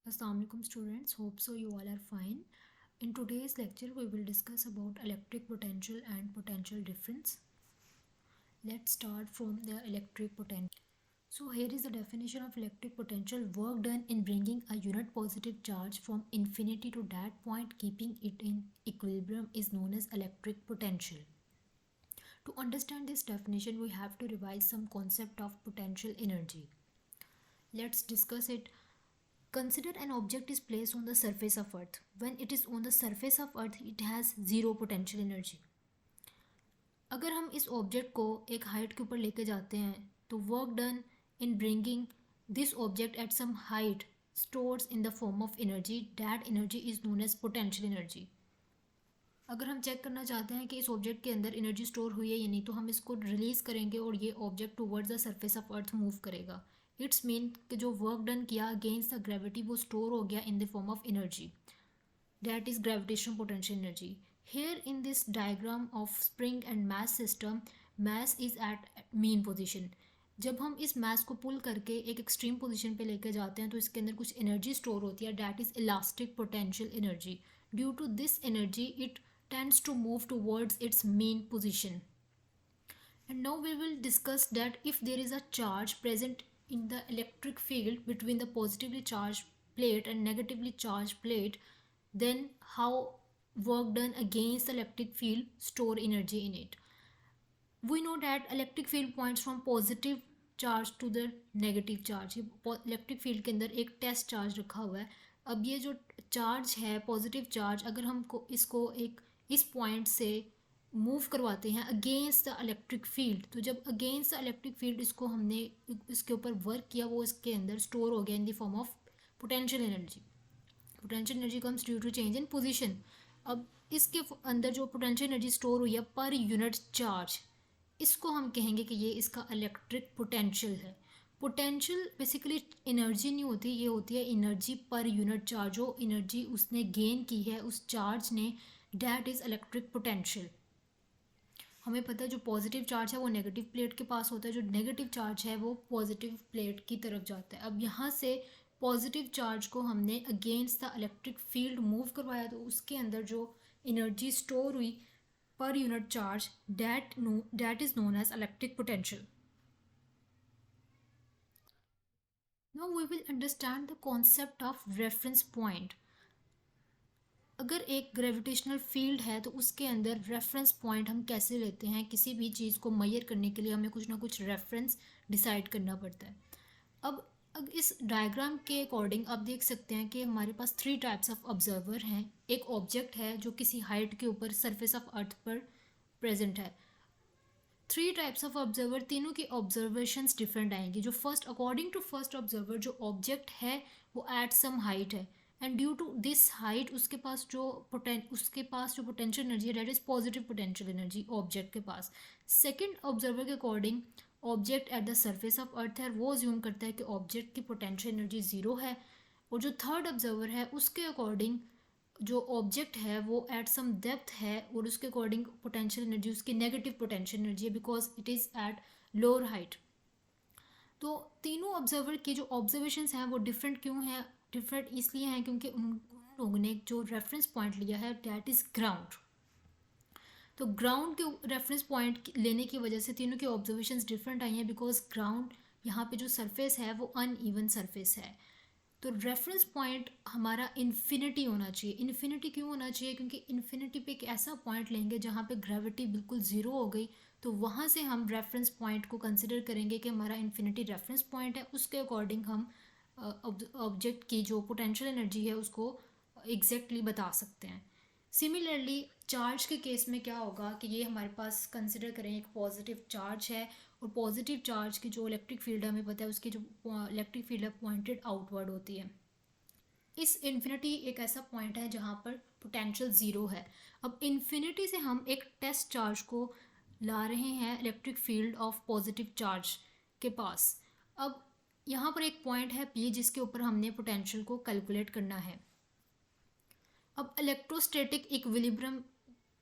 Assalamualaikum students, hope so you all are fine. In today's lecture we will discuss about electric potential and potential difference. Let's start from the electric potential. So here is the definition of electric potential: work done in bringing a unit positive charge from infinity to that point keeping it in equilibrium is known as electric potential. To understand this definition we have to revise some concept of potential energy. Let's discuss it. Consider an object is placed on the surface of earth. When it is on the surface of earth, it has zero potential energy. अगर हम इस object को एक height के ऊपर लेके जाते हैं तो work done in bringing this object at some height stores in the form of energy that energy is known as potential energy. अगर हम चेक करना चाहते हैं कि इस ऑब्जेक्ट के अंदर एनर्जी स्टोर हुई है या नहीं तो हम इसको रिलीज़ करेंगे और ये object towards the surface of earth move करेगा. इट्स मीन कि जो वर्क डन किया अगेंस्ट द ग्रेविटी वो स्टोर हो गया in the form of energy that is gravitational potential energy. Here in this diagram of spring and mass system, mass is at mean position. जब हम इस mass को पुल करके एक एक्सट्रीम पोजीशन पे लेके जाते हैं तो इसके अंदर कुछ एनर्जी स्टोर होती है that is elastic potential energy. Due to this energy it tends to move towards its mean position. And now we will discuss that if there is a charge present in the electric field between the positively charged plate and negatively charged plate, then how work done against the electric field store energy in it. We know that electric field points from positive charge to the negative charge. ये electric field के अंदर एक test charge रखा हुआ है. अब ये जो चार्ज है पॉजिटिव चार्ज अगर हमको इसको एक इस पॉइंट से मूव करवाते हैं अगेंस्ट द इलेक्ट्रिक फील्ड तो जब अगेंस्ट द इलेक्ट्रिक फील्ड इसको हमने इसके ऊपर वर्क किया वो इसके अंदर स्टोर हो गया in the form of potential energy. Potential energy comes due to change in position. अब इसके अंदर जो पोटेंशियल एनर्जी स्टोर हुई है पर यूनिट चार्ज इसको हम कहेंगे कि ये इसका इलेक्ट्रिक पोटेंशियल है. पोटेंशियल बेसिकली एनर्जी नहीं होती, ये होती है एनर्जी पर यूनिट चार्ज. जो एनर्जी उसने गेन की है उस चार्ज ने दैट इज़ इलेक्ट्रिक पोटेंशियल. हमें पता है जो पॉजिटिव चार्ज है वो नेगेटिव प्लेट के पास होता है, जो नेगेटिव चार्ज है वो पॉजिटिव प्लेट की तरफ जाता है. अब यहाँ से पॉजिटिव चार्ज को हमने against the electric field move करवाया तो उसके अंदर जो एनर्जी स्टोर हुई per unit charge that is known as electric potential. Now we will understand the concept of reference point. अगर एक ग्रेविटेशनल फील्ड है तो उसके अंदर रेफरेंस पॉइंट हम कैसे लेते हैं. किसी भी चीज़ को मेजर करने के लिए हमें कुछ ना कुछ रेफरेंस डिसाइड करना पड़ता है. अब इस डायग्राम के अकॉर्डिंग आप देख सकते हैं कि हमारे पास 3 टाइप्स ऑफ ऑब्जर्वर हैं. एक ऑब्जेक्ट है जो किसी हाइट के ऊपर सरफेस ऑफ अर्थ पर प्रेजेंट है. 3 टाइप्स ऑफ ऑब्जर्वर, तीनों की ऑब्जर्वेशंस डिफरेंट आएंगी. जो first according to first observer जो ऑब्जेक्ट है वो एट सम हाइट है and due to this height उसके पास जो पोटेंशियल एनर्जी है that is positive potential energy object के पास. सेकंड ऑब्जर्वर के according object at the surface of earth है, वो ज्यूम करता है कि ऑब्जेक्ट की पोटेंशियल एनर्जी ज़ीरो है. और जो थर्ड ऑब्जर्वर है उसके अकॉर्डिंग जो ऑब्जेक्ट है वो एट सम डेप्थ है और उसके अकॉर्डिंग पोटेंशियल एनर्जी उसकी नेगेटिव पोटेंशियल एनर्जी है because it is at lower height. तो तीनों ऑब्जर्वर की जो ऑब्जर्वेशंस हैं वो डिफरेंट क्यों हैं? डिफरेंट इसलिए हैं क्योंकि उन लोगों ने जो रेफरेंस पॉइंट लिया है दैट इज़ ग्राउंड. तो ग्राउंड के रेफरेंस पॉइंट लेने की वजह से तीनों की ऑब्जर्वेशंस डिफरेंट आई हैं बिकॉज ग्राउंड यहाँ पे जो सरफेस है वो अनइवन सरफेस है. तो रेफरेंस पॉइंट हमारा इन्फिनिटी होना चाहिए. इन्फिनिटी क्यों होना चाहिए? क्योंकि इन्फिनिटी पे एक ऐसा पॉइंट लेंगे जहाँ पे ग्रेविटी बिल्कुल ज़ीरो हो गई तो वहाँ से हम रेफरेंस पॉइंट को कंसिडर करेंगे कि हमारा इन्फिनिटी रेफरेंस पॉइंट है. उसके अकॉर्डिंग हम ऑब्जेक्ट की जो पोटेंशियल एनर्जी है उसको एग्जैक्टली बता सकते हैं. सिमिलरली चार्ज के केस में क्या होगा कि ये हमारे पास कंसिडर करें एक पॉजिटिव चार्ज है और पॉजिटिव चार्ज की जो इलेक्ट्रिक फील्ड है हमें पता है उसकी जो इलेक्ट्रिक फील्ड है पॉइंटेड आउटवर्ड होती है. इस इन्फिनिटी एक ऐसा पॉइंट है जहाँ पर पोटेंशियल ज़ीरो है. अब इन्फिनिटी से हम एक टेस्ट चार्ज को ला रहे हैं electric field of positive charge के पास. अब यहाँ पर एक पॉइंट है P जिसके ऊपर हमने पोटेंशियल को कैलकुलेट करना है. अब इलेक्ट्रोस्टैटिक इक्विलिब्रियम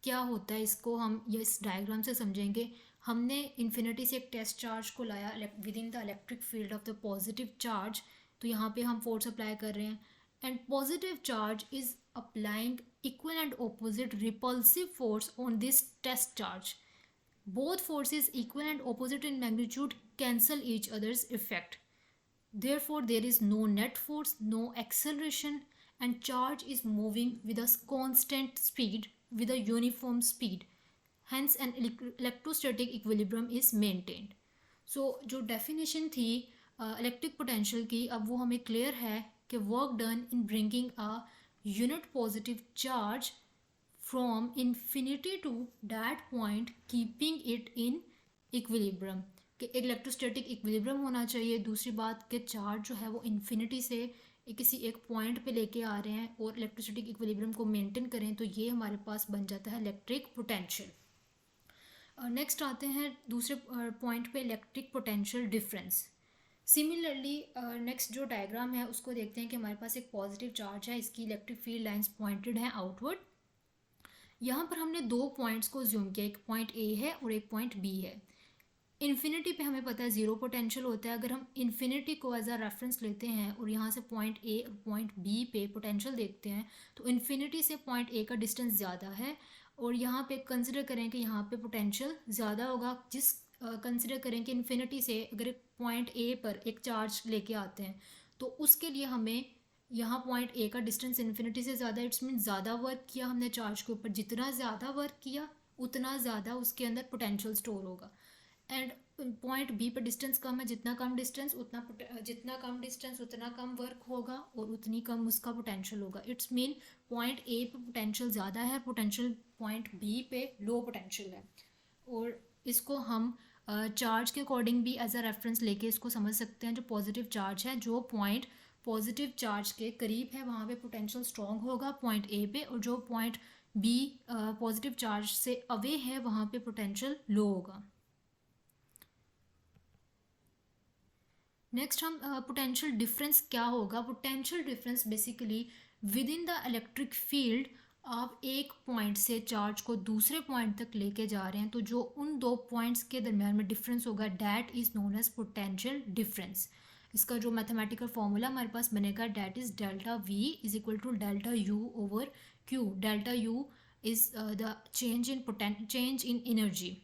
क्या होता है इसको हम ये इस डायग्राम से समझेंगे. हमने इन्फिनिटी से एक टेस्ट चार्ज को लाया with in the electric field of the positive charge. तो यहाँ पे हम फोर्स अप्लाई कर रहे हैं and positive charge is applying equal and opposite repulsive force on this test charge. Both forces equal and opposite in magnitude cancel each other's effect. Therefore, there is no net force, no acceleration, and charge is moving with a constant speed, with a uniform speed. Hence, an electrostatic equilibrium is maintained. So, जो definition थी electric potential की, अब वो हमें clear है कि work done in bringing a unit positive charge from infinity to that point keeping it in equilibrium, कि electrostatic equilibrium होना चाहिए। दूसरी बात कि चार्ज जो है वो इन्फिनिटी से किसी एक पॉइंट पे लेके आ रहे हैं और इलेक्ट्रोस्टैटिक इक्विलिब्रियम को मेंटेन करें, तो ये हमारे पास बन जाता है इलेक्ट्रिक पोटेंशियल। नेक्स्ट आते हैं दूसरे पॉइंट पे, electric potential difference. Similarly next जो डायग्राम है उसको देखते हैं कि हमारे पास एक पॉजिटिव चार्ज है, इसकी इलेक्ट्रिक फील्ड लाइंस पॉइंटेड हैं आउटवर्ड। यहाँ पर हमने दो पॉइंट्स को ज्यूम किया, एक पॉइंट ए है और एक पॉइंट बी है। इन्फिनिटी पे हमें पता है ज़ीरो पोटेंशियल होता है। अगर हम इन्फिनिटी को एज अ रेफरेंस लेते हैं और यहाँ से पॉइंट ए और पॉइंट बी पे पोटेंशियल देखते हैं, तो इन्फिनिटी से पॉइंट ए का डिस्टेंस ज़्यादा है और यहाँ पे कंसिडर करें कि यहाँ पे पोटेंशियल ज़्यादा होगा। जिस कंसिडर करें कि इन्फिनिटी से अगर एक पॉइंट ए पर एक चार्ज लेके आते हैं तो उसके लिए हमें यहाँ पॉइंट ए का डिस्टेंस इन्फिनिटी से ज़्यादा, इट्स मीन ज़्यादा वर्क किया हमने चार्ज के ऊपर। जितना ज़्यादा वर्क किया उतना ज़्यादा उसके अंदर पोटेंशियल स्टोर होगा। एंड पॉइंट बी पर डिस्टेंस कम है, जितना कम डिस्टेंस उतना कम वर्क होगा और उतनी कम उसका पोटेंशियल होगा। इट्स मीन पॉइंट ए पे पोटेंशियल ज़्यादा है, पोटेंशियल पॉइंट बी पे लो पोटेंशियल है। और इसको हम चार्ज के अकॉर्डिंग भी एज अ रेफरेंस लेके इसको समझ सकते हैं। जो पॉजिटिव चार्ज है, जो पॉइंट पॉजिटिव चार्ज के करीब है वहाँ पे पोटेंशियल स्ट्रॉन्ग होगा पॉइंट ए पे, और जो पॉइंट बी पॉजिटिव चार्ज से अवे है वहाँ पे पोटेंशियल लो होगा। नेक्स्ट हम पोटेंशियल डिफरेंस क्या होगा। Potential difference basically with in the electric field, आप एक पॉइंट से चार्ज को दूसरे पॉइंट तक लेके जा रहे हैं, तो जो उन दो पॉइंट्स के दरम्यान में डिफरेंस होगा that is known as potential difference. इसका जो मैथमेटिकल फॉर्मूला हमारे पास बनेगा that is delta V is equal to delta U over Q. Delta U is the change in energy.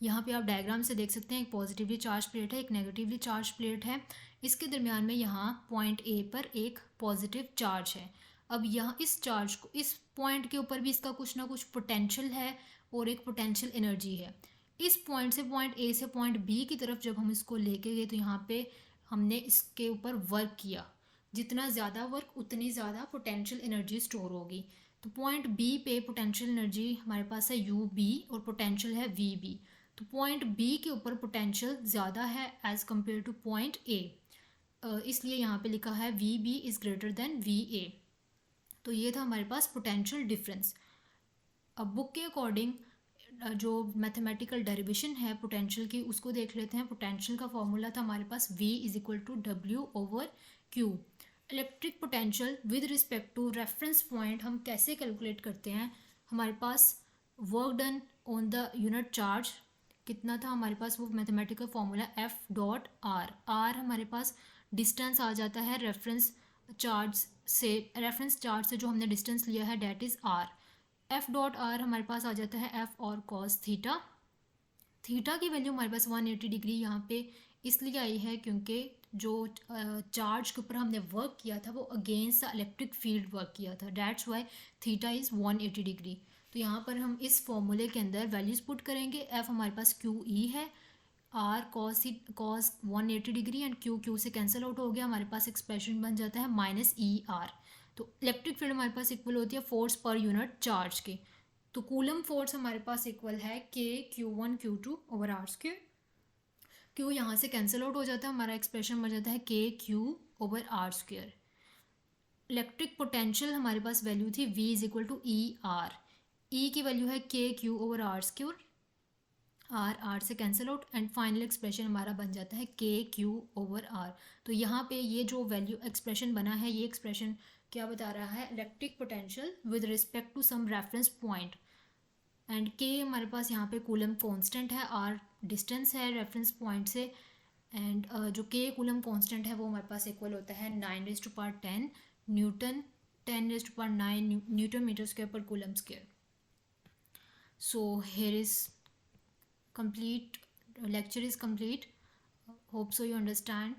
यहाँ पे आप डायग्राम से देख सकते हैं, एक पॉजिटिवली चार्ज प्लेट है, एक नेगेटिवली चार्ज प्लेट है। इसके दरमियान में यहाँ पॉइंट ए पर एक पॉजिटिव चार्ज है। अब यहाँ इस चार्ज को, इस पॉइंट के ऊपर भी इसका कुछ ना कुछ पोटेंशियल है और एक पोटेंशियल एनर्जी है। इस पॉइंट से पॉइंट ए से पॉइंट बी की तरफ जब हम इसको लेके गए तो यहाँ पे हमने इसके ऊपर वर्क किया। जितना ज़्यादा वर्क उतनी ज़्यादा पोटेंशियल एनर्जी स्टोर होगी। तो पॉइंट बी पे पोटेंशियल एनर्जी हमारे पास है यू बी और पोटेंशियल है वी बी। तो पॉइंट बी के ऊपर पोटेंशियल ज़्यादा है as compare to point A, इसलिए यहाँ पे लिखा है V B is greater than V A. तो ये था हमारे पास पोटेंशियल डिफरेंस। अब बुक के अकॉर्डिंग जो मैथमेटिकल डेरिवेशन है पोटेंशियल की उसको देख लेते हैं। पोटेंशियल का फॉर्मूला था हमारे पास V is equal to W over Q. Electric potential with respect to reference point हम कैसे कैलकुलेट करते हैं। हमारे पास work done on the unit charge कितना था, हमारे पास वो mathematical formula F dot R. R हमारे पास डिस्टेंस आ जाता है रेफरेंस चार्ज से जो हमने डिस्टेंस लिया है that is R. F dot R हमारे पास आ जाता है एफ और कॉस थीटा। थीटा की वैल्यू हमारे पास 180 डिग्री यहाँ पे इसलिए आई है क्योंकि जो चार्ज के ऊपर हमने वर्क किया था वो against the electric field work किया था, that's why theta is 180 degree. तो यहाँ पर हम इस फॉर्मूले के अंदर वैल्यूज पुट करेंगे। एफ हमारे पास क्यू ई है, R cos 180 degree and Q से कैंसिल आउट हो गया, हमारे पास एक्सप्रेशन बन जाता है माइनस ई आर। तो इलेक्ट्रिक फील्ड हमारे पास इक्वल होती है फोर्स पर यूनिट चार्ज के। तो कूलम फोर्स हमारे पास इक्वल है के Q1 Q2 over R square. Q यहाँ से कैंसिल आउट हो जाता है, हमारा एक्सप्रेशन बन जाता है K Q over R square. Electric potential हमारे पास वैल्यू थी V is equal to E R. E की वैल्यू है K Q over R square, R से cancel out and final expression हमारा बन जाता है के क्यू ओवर आर। तो यहाँ पे ये जो वैल्यू एक्सप्रेशन बना है, ये एक्सप्रेशन क्या बता रहा है, electric potential with respect to some reference point. And K हमारे पास यहाँ पे कूलम कांस्टेंट है, आर डिस्टेंस है रेफरेंस पॉइंट से, एंड जो के कूलम कांस्टेंट है वो हमारे पास इक्वल होता है 9 raised to power 10 Newton, 10 raised to power 9 Newton meter square per coulomb square. So here is complete, lecture is complete. Hope so you understand.